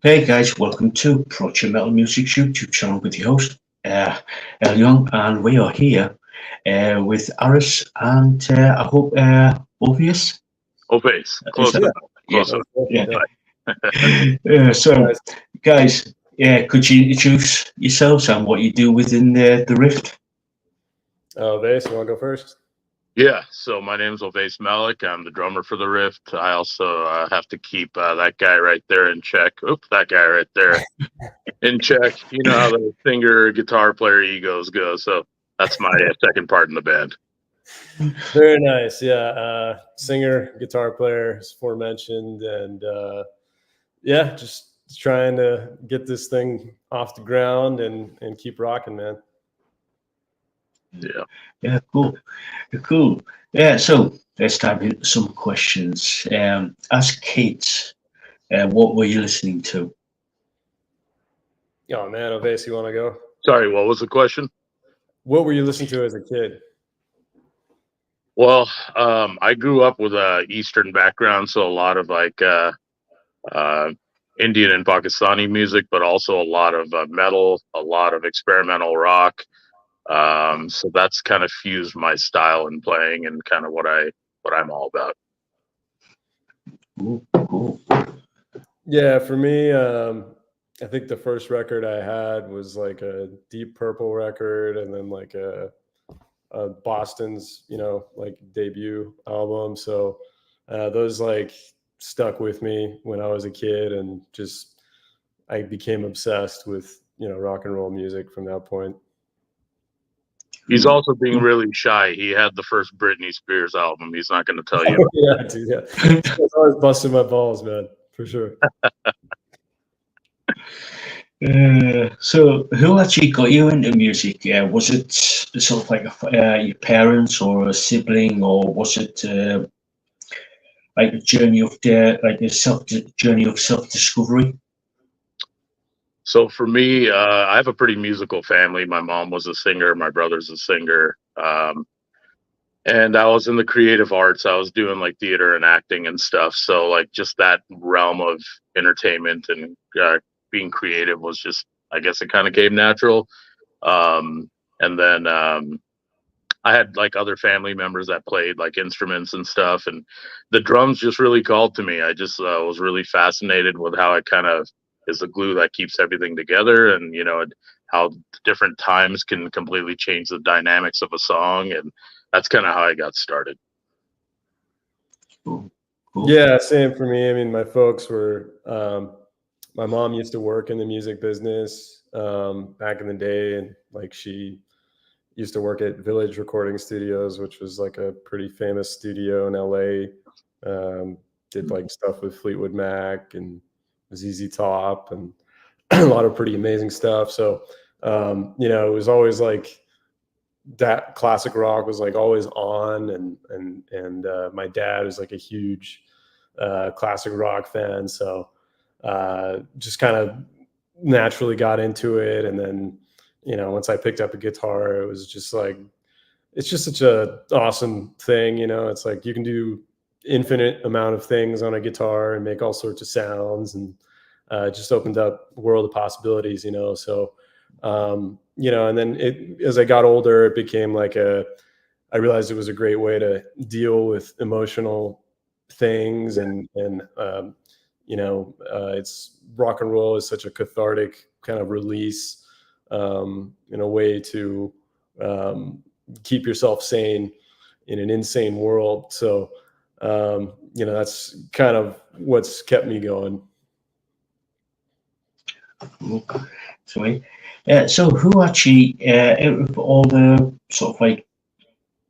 Hey guys, welcome to Project Metal Music's YouTube channel with your host, El Young, and we are here with Aris and I hope Obvious. Oh, face. Is Close that, enough. yeah, Close enough. yeah. Yeah. So, Guys, guys, could you introduce yourselves and what you do within the Rift? Vase, you want to go first? Yeah. So my name's Ovais Malik. I'm the drummer for the Rift. I also have to keep that guy right there in check. Oop, that guy right there in check. You know how the singer, guitar player egos go. So that's my second part in the band. Very nice. Yeah. Singer, guitar player, as aforementioned. And yeah, just trying to get this thing off the ground and keep rocking, man. Yeah. Yeah, cool. Yeah, so let's dive into some questions. As kids, what were you listening to? Oh, man. Vase, you want to go? Sorry, what was the question? What were you listening to as a kid? Well, I grew up with a Eastern background, so a lot of uh, Indian and Pakistani music, but also a lot of metal, a lot of experimental rock. So that's kind of fused my style in playing and kind of what I'm all about. Cool. Yeah, for me, I think the first record I had was like a Deep Purple record, and then like a Boston's, like debut album. So those like stuck with me when I was a kid, and just I became obsessed with rock and roll music from that point. He's also being really shy. He had the first Britney Spears album. He's not going to tell you. Yeah, dude, yeah. I was always busting my balls, man, for sure. So, who actually got you into music? Was it sort of like your parents or a sibling, or was it like a journey of self discovery? So for me, I have a pretty musical family. My mom was a singer. My brother's a singer. And I was in the creative arts. I was doing like theater and acting and stuff. So like just that realm of entertainment and being creative was just, I guess it kind of came natural. And then I had like other family members that played like instruments and stuff, and the drums just really called to me. I just was really fascinated with how it kind of is the glue that keeps everything together, and how different times can completely change the dynamics of a song, and that's kind of how I got started. Cool. Yeah, same for me. I mean, my folks were. My mom used to work in the music business back in the day, and like she used to work at Village Recording Studios, which was like a pretty famous studio in LA. Did like stuff with Fleetwood Mac and ZZ Top and a lot of pretty amazing stuff. So, it was always like that classic rock was like always on, and my dad was like a huge classic rock fan. So, just kind of naturally got into it, and then once I picked up a guitar, it was just like it's just such a awesome thing. It's like you can do infinite amount of things on a guitar and make all sorts of sounds, and it just opened up a world of possibilities. So and then as I got older, it became like I realized it was a great way to deal with emotional things, and it's rock and roll is such a cathartic kind of release, in a way to keep yourself sane in an insane world. So, that's kind of what's kept me going. Sorry. So, who actually, out of all the sort of like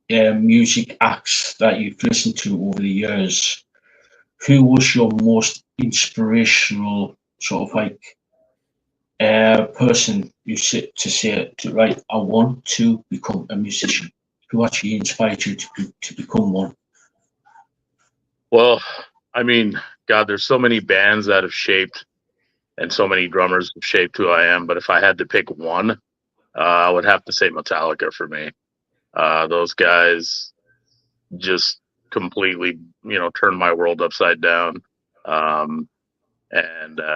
music acts that you've listened to over the years, who was your most inspirational sort of like person you sit to say to right? I want to become a musician. Who actually inspired you to become one? Well, I mean, God, there's so many bands that have shaped and so many drummers have shaped who I am. But if I had to pick one, I would have to say Metallica for me. Those guys just completely, turned my world upside down. And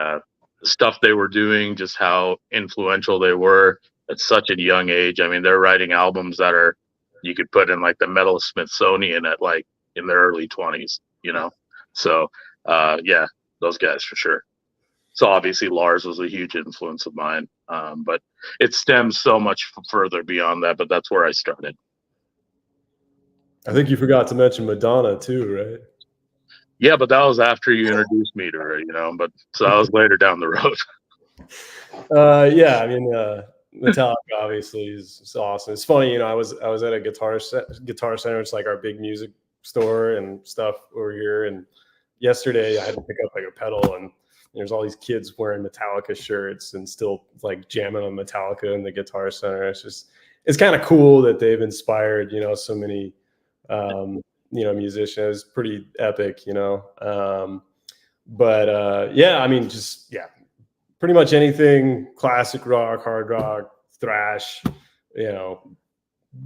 stuff they were doing, just how influential they were at such a young age. I mean, they're writing albums that are you could put in like the Metal Smithsonian at like in their early 20s, you know. So yeah, those guys for sure. So obviously Lars was a huge influence of mine, but it stems so much further beyond that. But that's where I started. I think you forgot to mention Madonna too, right? Yeah, but that was after you introduced me to her, you know. But so that was later down the road. Yeah, I mean, Metallica obviously is awesome. It's funny, you know. I was at a Guitar Center. It's like our big music store and stuff over here. And yesterday, I had to pick up like a pedal, and there's all these kids wearing Metallica shirts and still like jamming on Metallica in the Guitar Center. It's kind of cool that they've inspired, you know, so many, you know, musicians. It's pretty epic, you know. But yeah, I mean, just yeah, pretty much anything classic rock, hard rock, thrash, you know,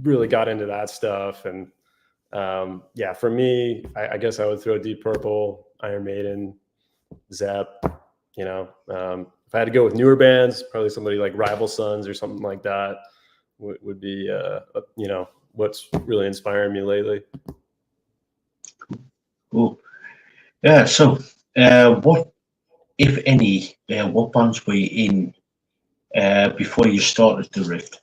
really got into that stuff. And yeah, for me, I guess I would throw Deep Purple, Iron Maiden, Zepp, you know. If I had to go with newer bands, probably somebody like Rival Sons or something like that would be, you know, what's really inspiring me lately. Cool. Yeah. So, what, if any, what bands were you in before you started the Rift?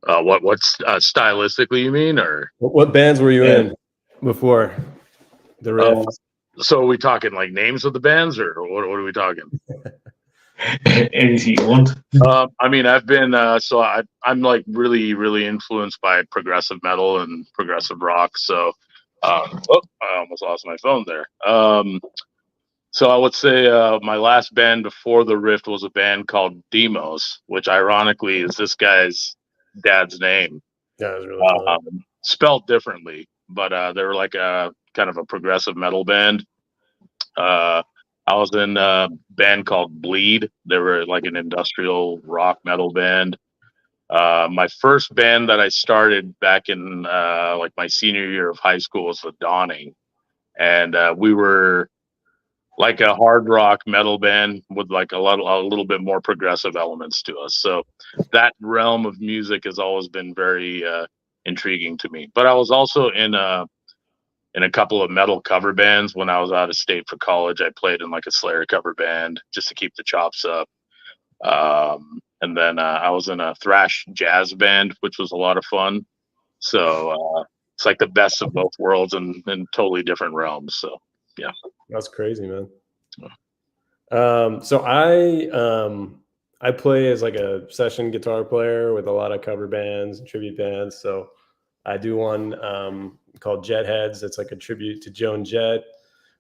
What's stylistically you mean, or what bands were you in before the Rift? So are we talking like names of the bands, or what are we talking? Anything you want? I mean, I've been I'm like really influenced by progressive metal and progressive rock. So, I almost lost my phone there. So I would say my last band before the Rift was a band called Demos, which ironically is this guy's dad's name. Yeah, it was really cool. Spelled differently, but they were like a kind of a progressive metal band. I was in a band called Bleed. They were like an industrial rock metal band. My first band that I started back in like my senior year of high school was The Dawning, and we were like a hard rock metal band with like a little bit more progressive elements to us. So that realm of music has always been very intriguing to me. But I was also in a couple of metal cover bands when I was out of state for college. I played in like a Slayer cover band just to keep the chops up. And then I was in a thrash jazz band, which was a lot of fun. So it's like the best of both worlds and totally different realms. So yeah, that's crazy, man. So I play as like a session guitar player with a lot of cover bands and tribute bands. So I do one called Jet Heads. It's like a tribute to Joan Jett.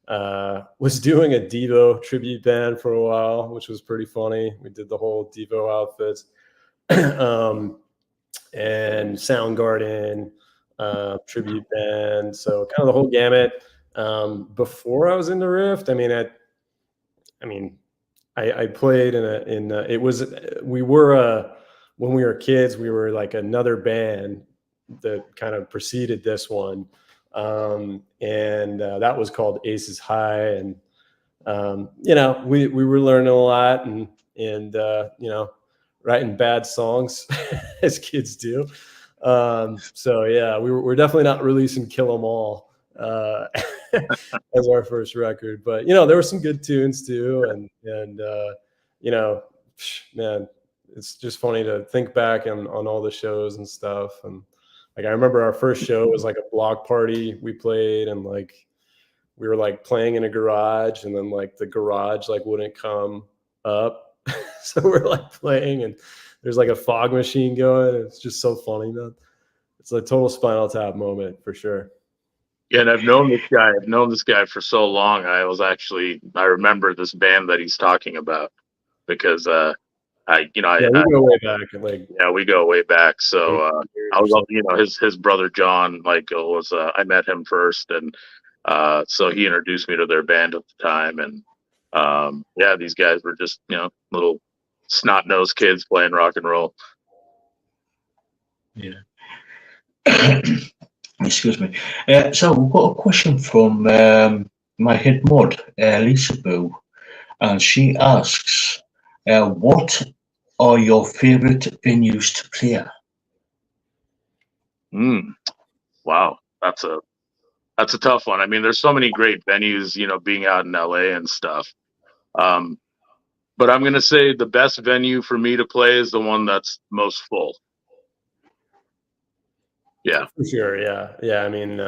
Was doing a Devo tribute band for a while, which was pretty funny. We did the whole Devo outfits. And Soundgarden tribute band. So kind of the whole gamut. Before I was in the Rift, I played when we were kids, we were like another band that kind of preceded this one. And that was called Aces High. And, you know, we were learning a lot and you know, writing bad songs as kids do. So yeah, we're definitely not releasing Kill 'Em All as our first record, but you know, there were some good tunes too. And you know, man, it's just funny to think back on all the shows and stuff. And like, I remember our first show was like a block party we played, and like, we were like playing in a garage, and then like the garage like wouldn't come up. So we're like playing and there's like a fog machine going. It's just so funny, man. It's a total Spinal Tap moment for sure. Yeah, and I've known this guy for so long. I remember this band that he's talking about because we go way back. We go way back. So I was, you know, his brother John, like, I met him first, and so he introduced me to their band at the time. And yeah, these guys were just, you know, little snot-nosed kids playing rock and roll. Yeah. Excuse me. So we've got a question from my head mod, Lisa Boo. and she asks, what are your favorite venues to play at? Wow, that's a tough one. I mean, there's so many great venues, you know, being out in LA and stuff. But I'm gonna say the best venue for me to play is the one that's most full. Yeah, For sure. Yeah. I mean,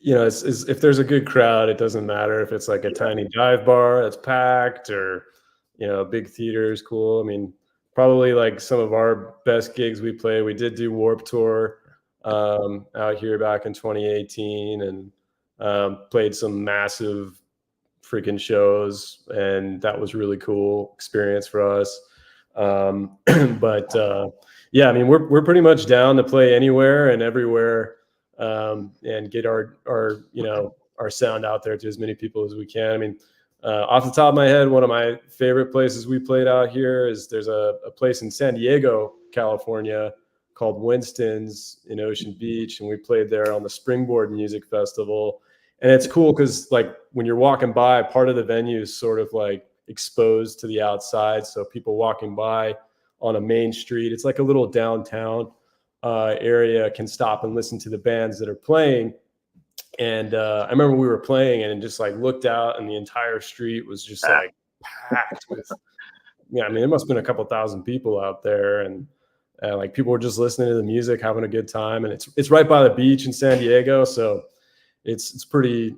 you know, it's if there's a good crowd, it doesn't matter if it's like a tiny dive bar that's packed or, you know, a big theater is cool. I mean, probably like some of our best gigs we play. We did do Warped Tour out here back in 2018 and played some massive freaking shows, and that was really cool experience for us. But yeah, I mean, we're pretty much down to play anywhere and everywhere, and get our you know, our sound out there to as many people as we can. I mean, off the top of my head, one of my favorite places we played out here is there's a place in San Diego, California called Winston's in Ocean Beach, and we played there on the Springboard Music Festival. And it's cool because like when you're walking by, part of the venue is sort of like exposed to the outside, so people walking by on a main street, it's like a little downtown area, can stop and listen to the bands that are playing. And I remember we were playing and just like looked out, and the entire street was just like packed with, yeah, I mean, it must have been a couple thousand people out there, and like people were just listening to the music, having a good time. And it's right by the beach in San Diego, so it's pretty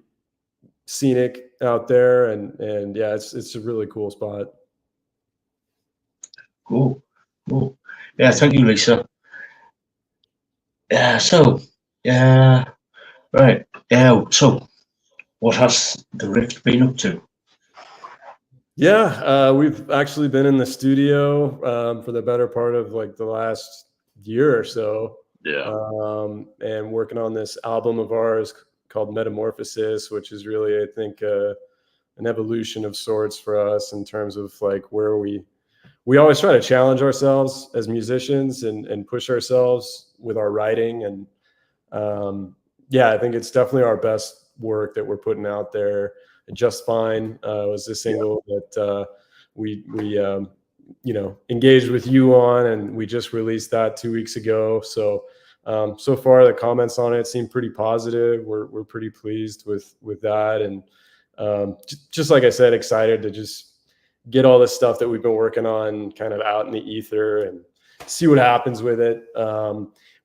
scenic out there, and yeah, it's a really cool spot. Cool. Yeah, thank you, Lisa. So right. So what has the Rift been up to? Yeah, we've actually been in the studio for the better part of like the last year or so. yeah, And working on this album of ours called Metamorphosis, which is really, I think, an evolution of sorts for us in terms of like where we always try to challenge ourselves as musicians and push ourselves with our writing. And yeah, I think it's definitely our best work that we're putting out there. Just Fine was the single that we you know, engaged with you on, and we just released that 2 weeks ago. So so far the comments on it seem pretty positive. We're pretty pleased with that, and just like I said, excited to just get all this stuff that we've been working on kind of out in the ether and see what happens with it.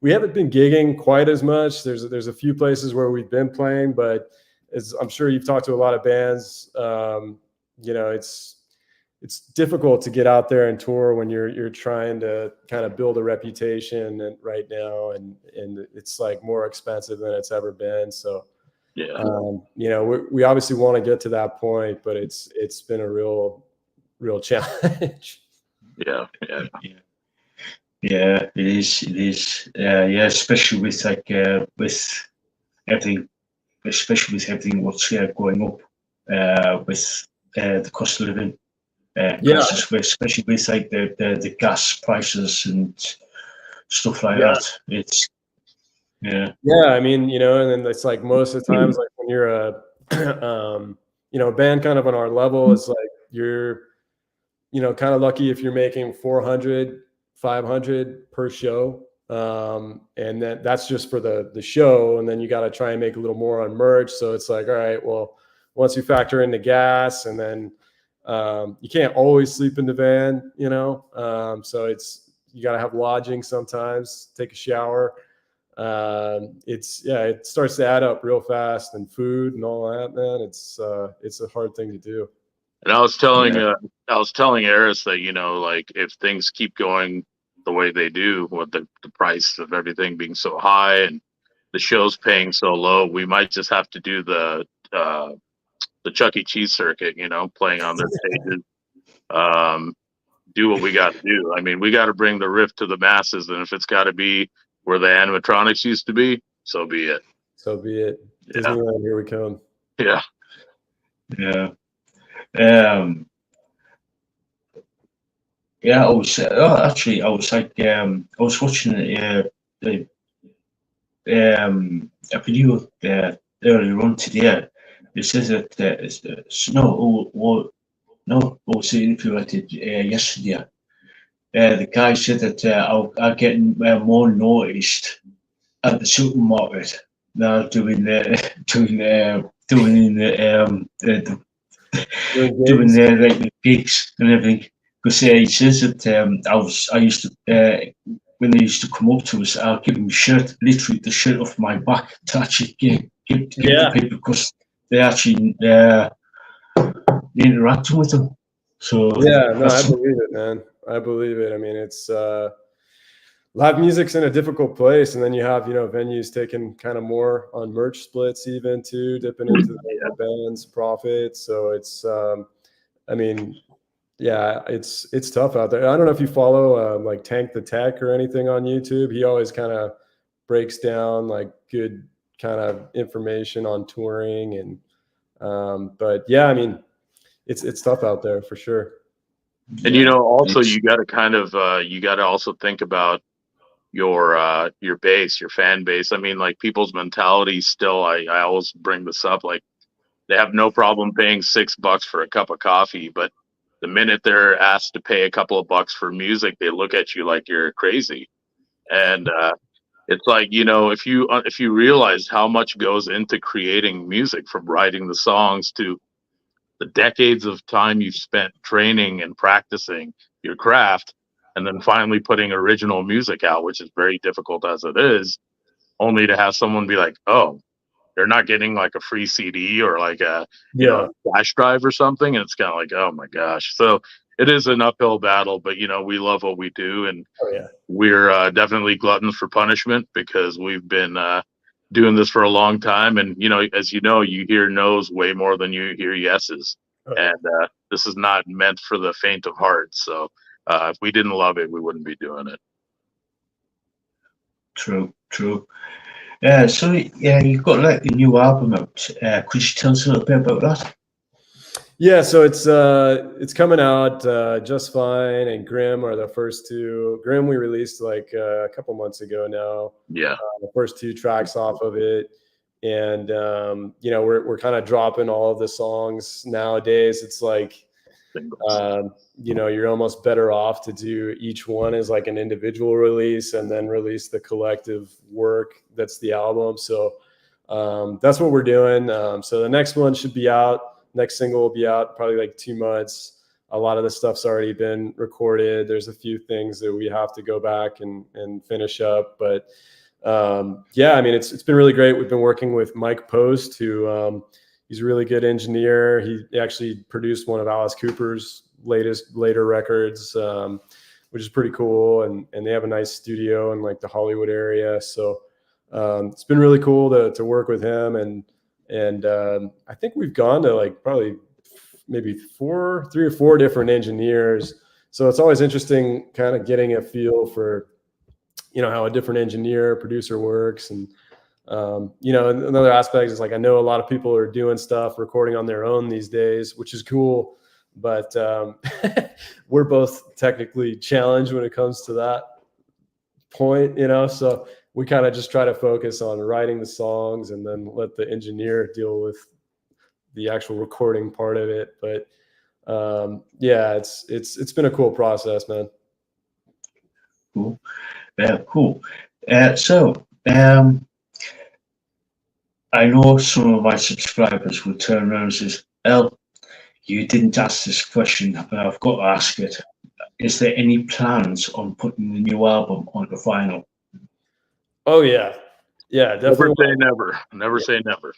We haven't been gigging quite as much. There's a few places where we've been playing, but as I'm sure you've talked to a lot of bands, you know, it's difficult to get out there and tour when you're trying to kind of build a reputation and right now, and it's like more expensive than it's ever been. So yeah, you know, we obviously want to get to that point, but it's been a real challenge. yeah. Yeah, it is. Yeah, especially with like with everything, especially with everything what's going up with the cost of living. Prices, especially with like the gas prices and stuff like that. It's yeah. I mean, you know, and then it's like most of the times, like when you're a you know, a band kind of on our level, it's like you're, you know, kind of lucky if you're making 400, 500 per show. And that's just for the show. And then you got to try and make a little more on merch. So it's like, all right, well, once you factor in the gas, and then you can't always sleep in the van, you know? So you got to have lodging sometimes, take a shower. It starts to add up real fast, and food and all that, man. It's a hard thing to do. And I was telling Eris that, you know, like if things keep going the way they do, with the price of everything being so high and the shows paying so low, we might just have to do the Chuck E. Cheese circuit, you know, playing on their stages. Do what we got to do. I mean, we got to bring the Rift to the masses, and if it's got to be where the animatronics used to be, so be it. So be it. Yeah. Disneyland, here we come. Yeah. Yeah, I was actually I was like I was watching a video earlier on today, it says that no, I was the interview I did yesterday. The guy said that I'll get more noticed at the supermarket now doing doing like the gigs and everything. Because he says that I used to when they used to come up to us, I'll give them a shirt, literally the shirt off my back to actually give the people because they actually interacting with them. So yeah, no, I believe it, man. I believe it. I mean, it's live music's in a difficult place, and then you have venues taking kind of more on merch splits, even too, dipping into the band's profits. So it's, I mean, yeah, it's tough out there. I don't know if you follow like Tank the Tech or anything on YouTube. He always kind of breaks down like good kind of information on touring, and but yeah, I mean, it's tough out there for sure. And also you got to kind of you got to also think about your base, your fan base. I mean, like people's mentality still. I always bring this up. Like they have no problem paying $6 for a cup of coffee, but the minute they're asked to pay a couple of bucks for music, they look at you like you're crazy. And it's like, if you realize how much goes into creating music, from writing the songs to the decades of time you've spent training and practicing your craft, and then finally putting original music out, which is very difficult as it is, only to have someone be like, oh, they're not getting like a free CD or like a flash drive or something. And it's kind of like, oh my gosh. So it is an uphill battle, but we love what we do, and we're definitely gluttons for punishment because we've been doing this for a long time. And as you hear no's way more than you hear yeses. And this is not meant for the faint of heart. So if we didn't love it, we wouldn't be doing it. True. So you've got like the new album out. Could you tell us a little bit about that? Yeah, so it's coming out. Just Fine and Grim are the first two. Grim we released like a couple months ago now. Yeah, the first 2 tracks off of it, and we're kind of dropping all of the songs nowadays. It's like you're almost better off to do each one as like an individual release and then release the collective work that's the album. So that's what we're doing. So the next one should be out. Next single will be out probably like 2 months. A lot of the stuff's already been recorded. There's a few things that we have to go back and finish up. But yeah, I mean, it's been really great. We've been working with Mike Post, who he's a really good engineer. He actually produced one of Alice Cooper's later records, which is pretty cool. And they have a nice studio in like the Hollywood area. So it's been really cool to work with him. And I think we've gone to like probably maybe 3 or 4 different engineers. So it's always interesting kind of getting a feel for, how a different engineer, producer works. And, another aspect is like, I know a lot of people are doing stuff, recording on their own these days, which is cool. But we're both technically challenged when it comes to that point, so we kind of just try to focus on writing the songs and then let the engineer deal with the actual recording part of it. But yeah, it's been a cool process, man. Cool. Cool. So I know some of my subscribers will turn around and says, "El, you didn't ask this question, but I've got to ask it. Is there any plans on putting the new album onto vinyl?" Oh yeah, definitely. Never say never. Never say never.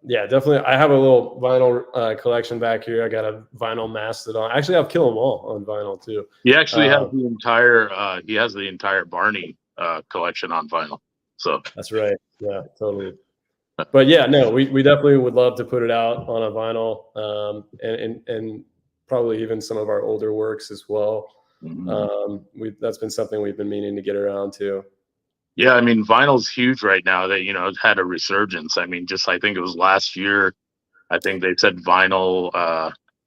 Yeah, definitely. I have a little vinyl collection back here. I got a vinyl Mastodon. Actually, I have Kill 'Em All on vinyl too. He actually has the entire. He has the entire Barney collection on vinyl. So that's right. Yeah, totally. But yeah, no, we definitely would love to put it out on a vinyl, and probably even some of our older works as well. Mm-hmm. That's been something we've been meaning to get around to. Yeah, I mean, vinyl's huge right now. That it's had a resurgence. I mean, I think it was last year. I think they said vinyl.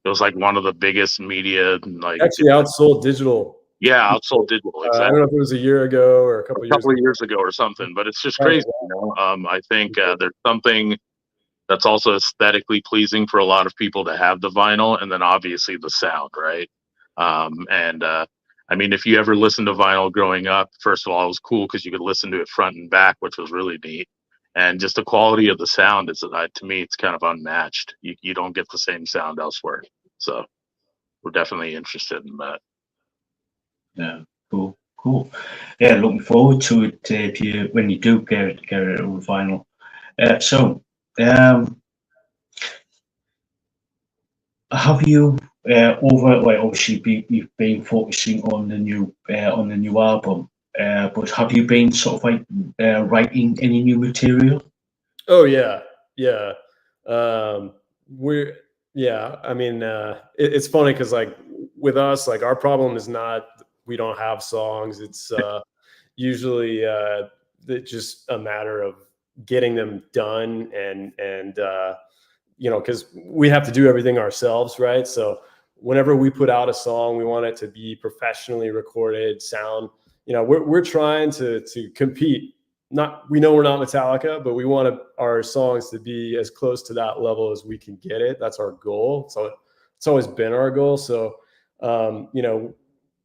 It was like one of the biggest media. Like actually outsold digital. Yeah, outsold digital. Exactly. I don't know if it was a year ago or a couple of years ago or something, but it's just crazy. I think there's something that's also aesthetically pleasing for a lot of people to have the vinyl, and then obviously the sound, right? I mean, if you ever listened to vinyl growing up, first of all, it was cool because you could listen to it front and back, which was really neat. And just the quality of the sound is, to me, it's kind of unmatched. You don't get the same sound elsewhere. So we're definitely interested in that. Yeah, cool. Yeah, looking forward to it when you do get it on vinyl. Have you obviously you've been focusing on the new album, but have you been sort of like writing any new material? Oh yeah. I mean, it's funny because like with us, like our problem is not we don't have songs. It's usually it's just a matter of getting them done and because we have to do everything ourselves, right? So whenever we put out a song, we want it to be professionally recorded, sound. We're trying to compete. We know we're not Metallica, but we want our songs to be as close to that level as we can get it. That's our goal. So it's always been our goal. So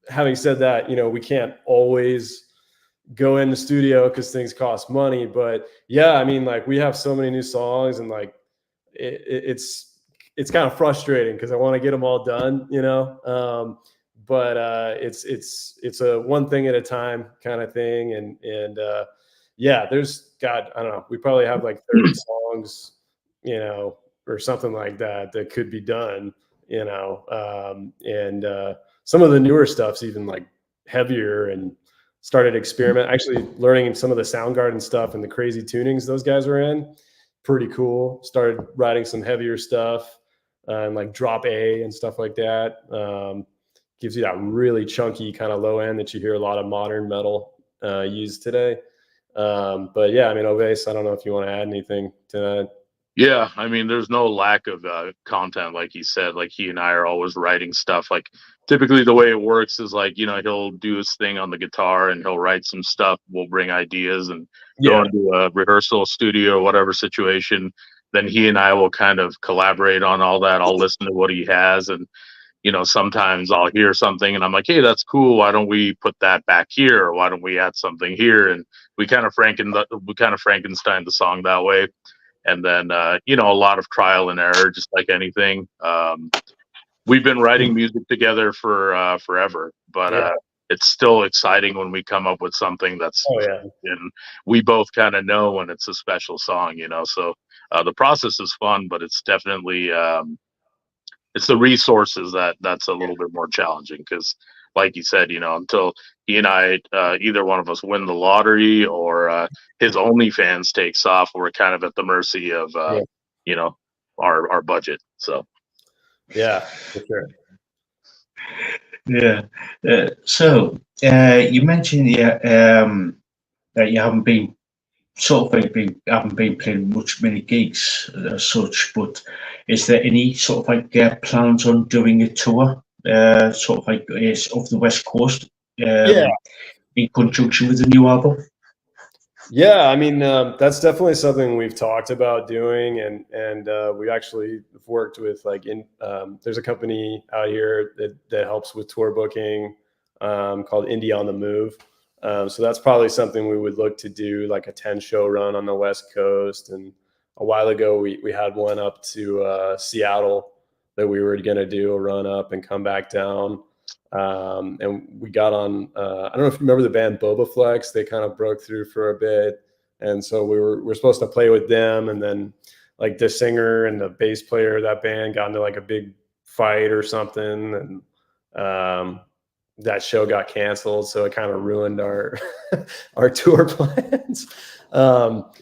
having said that, we can't always go in the studio because things cost money. But yeah, I mean, like we have so many new songs, and like it's kind of frustrating because I want to get them all done, but it's a one thing at a time kind of thing. And yeah, I don't know, we probably have like 30 songs, or something like that could be done, and some of the newer stuff's even like heavier, and started actually learning some of the Soundgarden stuff and the crazy tunings those guys were in. Pretty cool. Started writing some heavier stuff, and like drop A and stuff like that. Gives you that really chunky kind of low end that you hear a lot of modern metal use today. But yeah, I mean, Oves, I don't know if you want to add anything to that. Yeah, I mean, there's no lack of content, like you said. Like he and I are always writing stuff. Like typically the way it works is like, he'll do his thing on the guitar and he'll write some stuff. We'll bring ideas and go into a rehearsal studio or whatever situation. Then he and I will kind of collaborate on all that. I'll listen to what he has, and sometimes I'll hear something and I'm like, hey, that's cool. Why don't we put that back here? Or why don't we add something here? And we kind of Frankenstein the song that way. And then, a lot of trial and error, just like anything. We've been writing music together for forever, but it's still exciting when we come up with something that's, and we both kind of know when it's a special song, So the process is fun, but it's definitely it's the resources that's a little bit more challenging because, like you said, until he and I, either one of us win the lottery or his OnlyFans takes off, we're kind of at the mercy of, our budget. So, yeah, for sure. Yeah. You mentioned that you haven't been playing many gigs as such, but is there any sort of like plans on doing a tour, sort of like off the West Coast, in conjunction with the new album? Yeah, I mean, that's definitely something we've talked about doing, and we actually have worked with there's a company out here that helps with tour booking called Indie on the Move. So that's probably something we would look to do, like a 10-show run on the West Coast. And a while ago, we had one up to Seattle that we were going to do a run up and come back down. And we got on, I don't know if you remember the band Boba Flex. They kind of broke through for a bit. And so we're supposed to play with them. And then like the singer and the bass player of that band got into like a big fight or something. And that show got canceled. So it kind of ruined our tour plans. But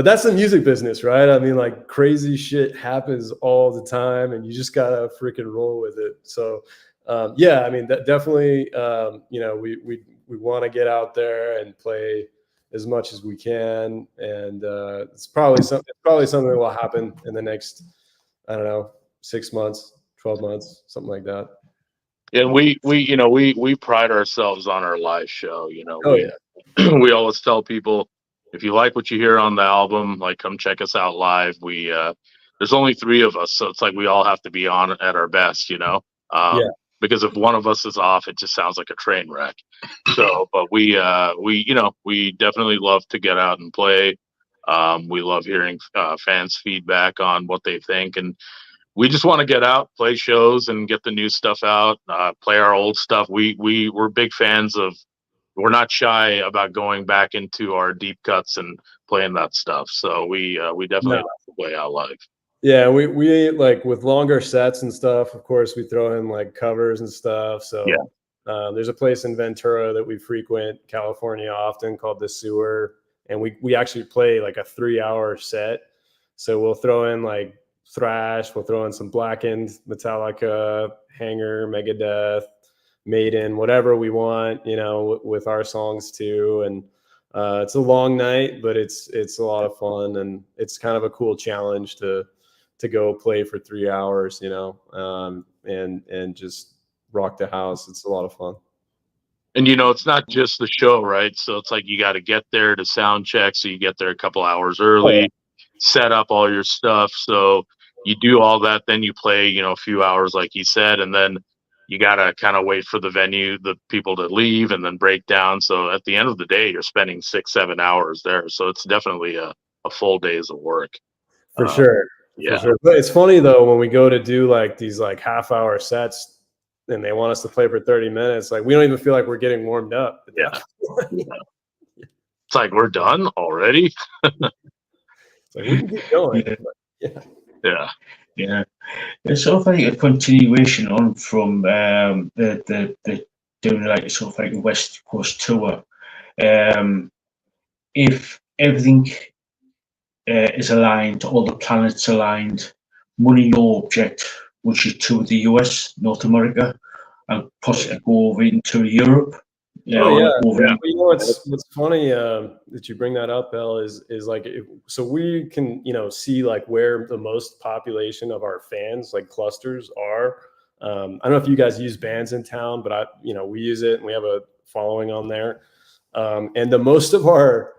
that's the music business, right? I mean, like crazy shit happens all the time and you just gotta freaking roll with it. So I mean, definitely, we want to get out there and play as much as we can. And it's probably something that will happen in the next, I don't know, 6 months, 12 months, something like that. And we pride ourselves on our live show. We always tell people, if you like what you hear on the album, like come check us out live. We there's only 3 of us, so it's like we all have to be on at our best, you know. Yeah. Because if one of us is off, it just sounds like a train wreck. So, but we you know, we definitely love to get out and play. We love hearing fans' feedback on what they think, and we just want to get out, play shows, and get the new stuff out. Play our old stuff. We're big fans of. We're not shy about going back into our deep cuts and playing that stuff. So we definitely like to play out live. Yeah, we like with longer sets and stuff. Of course, we throw in like covers and stuff. So Yeah. There's a place in Ventura that we frequent, California, often called the Sewer, and we actually play like a 3-hour set. So we'll throw in like thrash, we'll throw in some Blackened, Metallica, Hanger, Megadeth, Maiden, whatever we want, you know, with our songs too. And it's a long night, but it's a lot of fun, and it's kind of a cool challenge to go play for 3 hours, you know, and just rock the house. It's a lot of fun. And you know, it's not just the show, right? So it's like you got to get there to sound check, so you get there a couple hours early, set up all your stuff. So you do all that, then you play, you know, a few hours, like you said, and then you got to kind of wait for the venue, the people to leave, and then break down. So at the end of the day, you're spending 6-7 hours there. So it's definitely a full days of work. For sure. Yeah. For sure. But it's funny though, when we go to do like these like half-hour sets and they want us to play for 30 minutes, like we don't even feel like we're getting warmed up. Yeah. It's like, we're done already. It's like we can keep going. Yeah. It's sort of like a continuation on from the doing like sort of like a West Coast tour. If everything is aligned, all the planets aligned, money no object, which is to the US, North America, and possibly go over into Europe. You know, what's funny that you bring that up, El, is like so we can, you know, see like where the most population of our fans like clusters are. I don't know if you guys use Bandsintown, but we use it and we have a following on there. And the most of our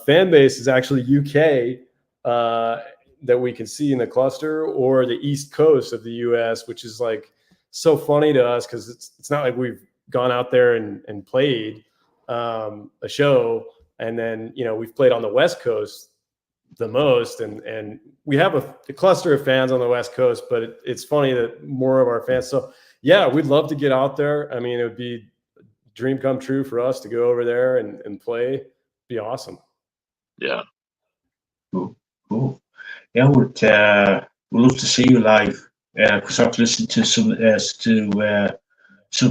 fan base is actually UK that we can see in the cluster, or the East Coast of the US, which is like so funny to us because it's not like we've gone out there and played a show, and then, you know, we've played on the West Coast the most, and we have a cluster of fans on the West Coast, but it's funny that more of our fans. So yeah, we'd love to get out there. I mean, it would be a dream come true for us to go over there and play. It'd be awesome. Yeah. Cool. Yeah, we'd love to see you live, because I've listened to some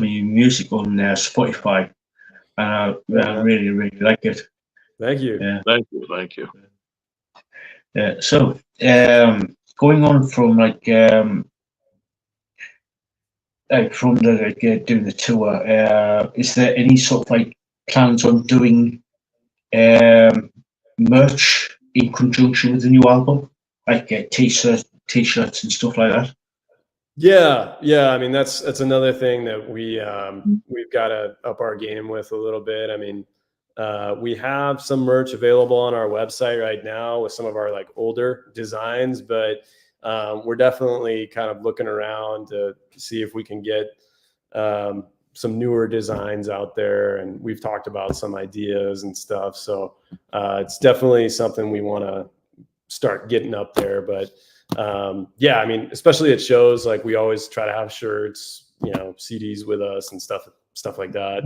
of your music on Spotify, and I really, really like it. Thank you. Thank you. So going on from from the doing the tour, is there any sort of like plans on doing merch in conjunction with the new album, like t-shirts and stuff like that? Yeah. I mean, that's another thing that we've got to up our game with a little bit. I mean, we have some merch available on our website right now with some of our like older designs, but we're definitely kind of looking around to see if we can get some newer designs out there, and we've talked about some ideas and stuff. So it's definitely something we want to start getting up there. But yeah, I mean, especially at shows, like we always try to have shirts, you know, CDs with us and stuff like that.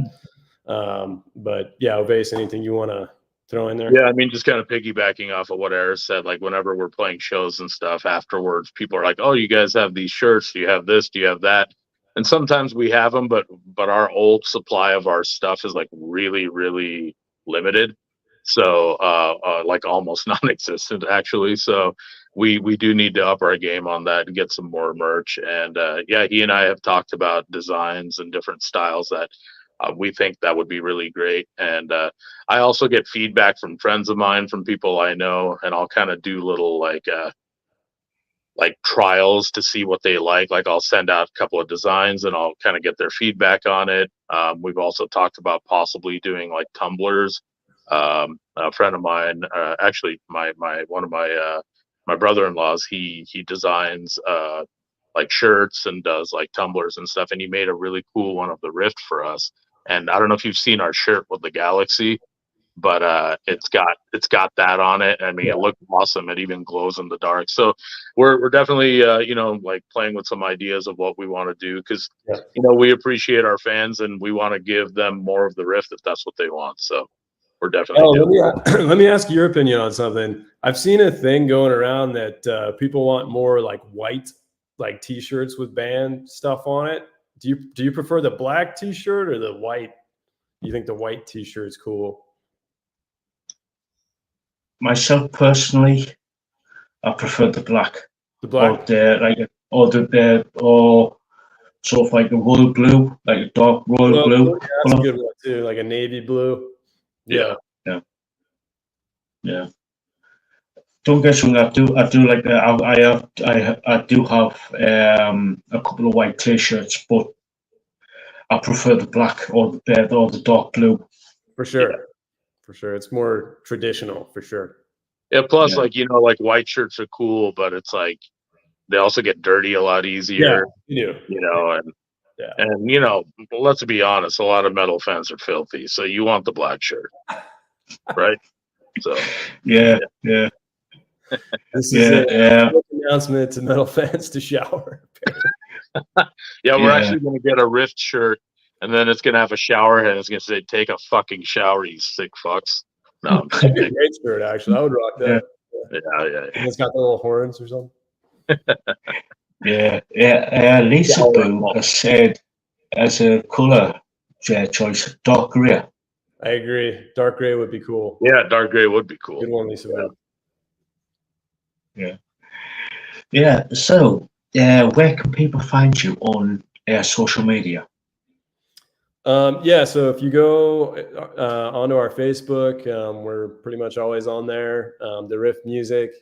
But yeah, Obeys, anything you want to throw in there? Yeah, I mean, just kind of piggybacking off of what Eric said, like whenever we're playing shows and stuff afterwards, people are like, oh, you guys have these shirts, do you have this, do you have that? And sometimes we have them, but our old supply of our stuff is like really, really limited. So like almost non-existent actually. So we do need to up our game on that and get some more merch. And yeah, he and I have talked about designs and different styles that we think that would be really great. And I also get feedback from friends of mine, from people I know, and I'll kind of do little like trials to see what they like. Like I'll send out a couple of designs and I'll kind of get their feedback on it. We've also talked about possibly doing like tumblers A friend of mine, actually my one of my brother-in-laws, he designs like shirts and does like tumblers and stuff, and he made a really cool one of the Rift for us. And I don't know if you've seen our shirt with the Galaxy, but it's got that on it. I mean, it looked awesome. It even glows in the dark. So we're definitely like playing with some ideas of what we want to do, because we appreciate our fans and we want to give them more of the Rift if that's what they want. So we're definitely let me ask your opinion on something. I've seen a thing going around that people want more like white, like t-shirts with band stuff on it. Do you prefer the black t-shirt or the white? You think the white t-shirt's cool? Myself personally, I prefer the black. The black, or sort of like a royal blue, like a dark royal blue. Yeah, that's a good one too, like a navy blue. Yeah. Don't get me wrong, I do like that. I do have a couple of white t-shirts, but I prefer the black or the dark blue. For sure. For sure. It's more traditional, for sure. Yeah, plus like like white shirts are cool, but it's like they also get dirty a lot easier. Yeah, and let's be honest, a lot of metal fans are filthy, so you want the black shirt. Right? So yeah. This is an announcement to metal fans to shower. We're actually going to get a Rift shirt, and then it's going to have a shower head. And it's going to say, "Take a fucking shower, you sick fucks." No, that'd be a great shirt. Actually, I would rock that. Yeah. And it's got the little horns or something. Lisa Boo has said as a color choice, dark gray. I agree. Dark gray would be cool. Yeah, dark gray would be cool. Good one, Lisa Boo. Yeah. So, where can people find you on social media? So if you go onto our Facebook, we're pretty much always on there. The Rift Music,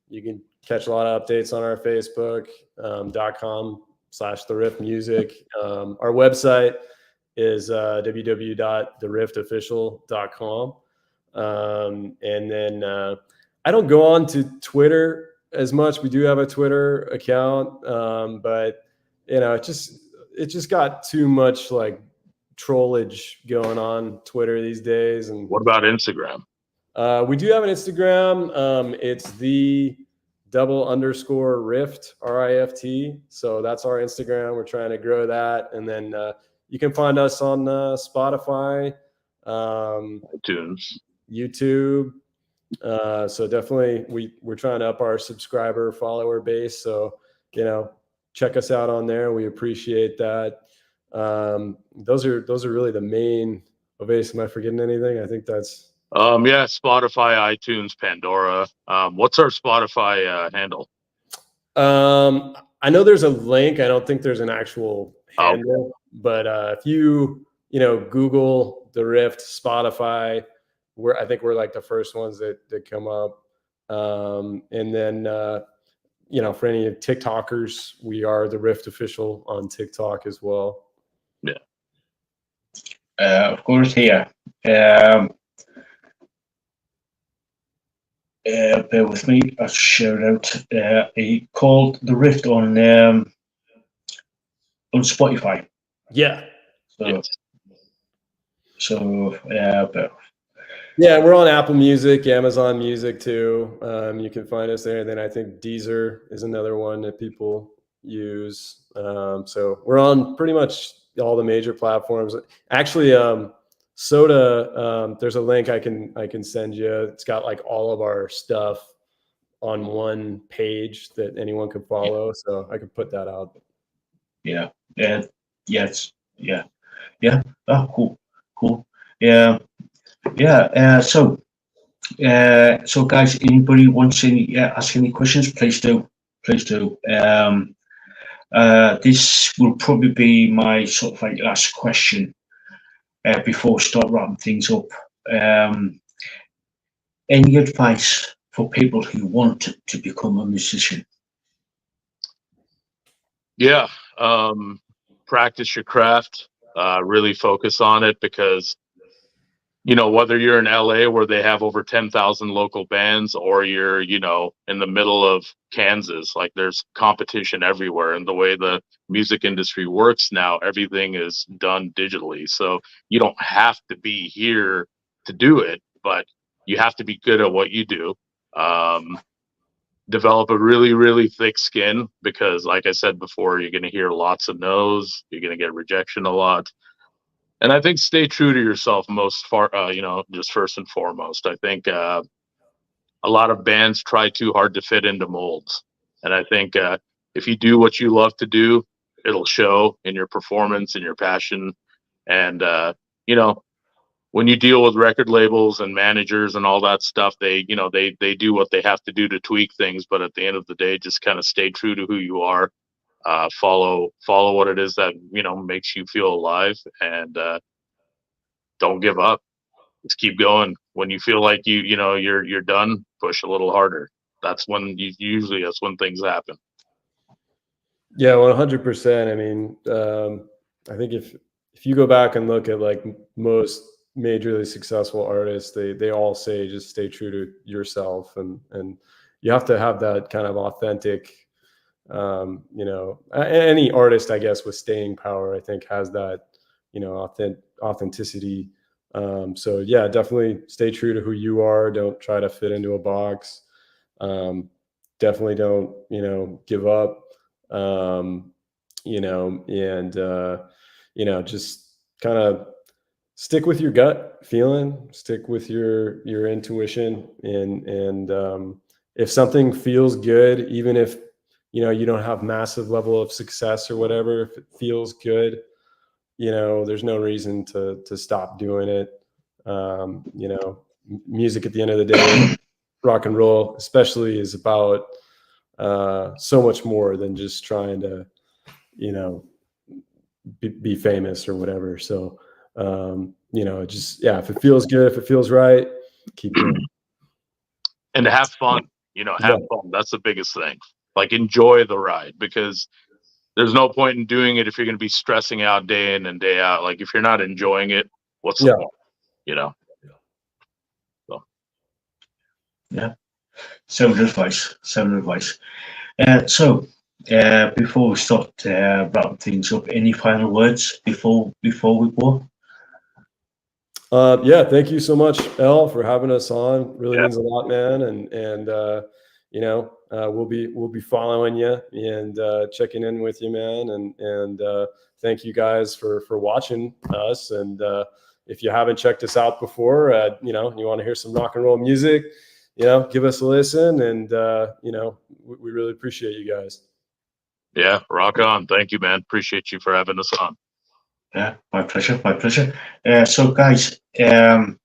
you can catch a lot of updates on our Facebook, .com/The Rift Music. Our website is www.theriftofficial.com. And then I don't go on to Twitter as much. We do have a Twitter account, but it just got too much like trollage going on Twitter these days. And what about Instagram? We do have an Instagram. It's the _Rift RIFT. So that's our Instagram. We're trying to grow that, and then you can find us on Spotify, iTunes, YouTube. So definitely we're trying to up our subscriber follower base. So check us out on there. We appreciate that. Those are really the main. Ovais, am I forgetting anything? I think that's Spotify, iTunes, Pandora. What's our Spotify handle? I know there's a link. I don't think there's an actual handle, but if you Google the Rift Spotify, I think we're like the first ones that come up. And then for any TikTokers, we are the Rift Official on TikTok as well. Yeah. Of course, here. Bear with me. I'll share it out. He called the Rift on Spotify. Yeah. So we're on Apple Music, Amazon Music too. You can find us there. And then I think Deezer is another one that people use. So we're on pretty much all the major platforms. Actually, Soda, there's a link I can send you. It's got like all of our stuff on one page that anyone can follow. So I could put that out. Yeah. Oh, cool. Yeah. So guys, anybody wants to ask any questions? Please do. This will probably be my sort of like last question before we start wrapping things up. Any advice for people who want to become a musician? Yeah, practice your craft. Really focus on it, because you know, whether you're in LA where they have over 10,000 local bands, or you're, you know, in the middle of Kansas, like there's competition everywhere. And the way the music industry works now, everything is done digitally. So you don't have to be here to do it, but you have to be good at what you do. Develop a really, really thick skin, because like I said before, you're going to hear lots of no's, you're going to get rejection a lot. And I think stay true to yourself you know, just first and foremost. I think a lot of bands try too hard to fit into molds. And I think if you do what you love to do, it'll show in your performance and your passion. And, you know, when you deal with record labels and managers and all that stuff, they, you know, they do what they have to do to tweak things. But at the end of the day, just kind of stay true to who you are. Follow what it is that, you know, makes you feel alive, and don't give up. Just keep going. When you feel like you know you're done, push a little harder. That's when that's when things happen. Yeah, 100%. I mean, I think if you go back and look at like most majorly successful artists, they all say just stay true to yourself, and you have to have that kind of authentic, you know, any artist, I guess, with staying power, I think has that, you know, authenticity. So yeah, definitely stay true to who you are. Don't try to fit into a box. Definitely don't, you know, give up. You know, and you know, just kind of stick with your gut feeling, stick with your intuition, and if something feels good, even if, you know, you don't have massive level of success or whatever, if it feels good, you know, there's no reason to stop doing it. You know, music at the end of the day, rock and roll especially, is about so much more than just trying to, you know, be famous or whatever. So, you know, just, yeah, if it feels good, if it feels right, keep doing it. And to have fun, you know, have fun. That's the biggest thing. Like, enjoy the ride, because there's no point in doing it if you're going to be stressing out day in and day out. Like, if you're not enjoying it, what's the point? You know? So. Yeah. Sound advice. So, before we start wrapping things up, any final words before we go? Yeah, thank you so much, El, for having us on. Really means a lot, man. And you know, we'll be following you and checking in with you, man. And thank you guys for watching us. And if you haven't checked us out before, you know, you want to hear some rock and roll music, you know, give us a listen. And you know, we really appreciate you guys. Yeah, rock on. Thank you, man. Appreciate you for having us on. Yeah, my pleasure. So, guys, for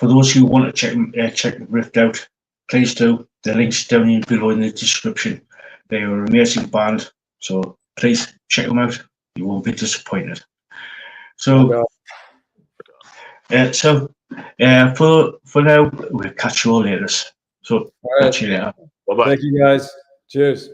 those who want to check Rift out, please do. The link's down below in the description. They are an amazing band, so please check them out. You won't be disappointed. So, for now, we'll catch you all later. So, catch you later. Bye-bye. Thank you, guys. Cheers.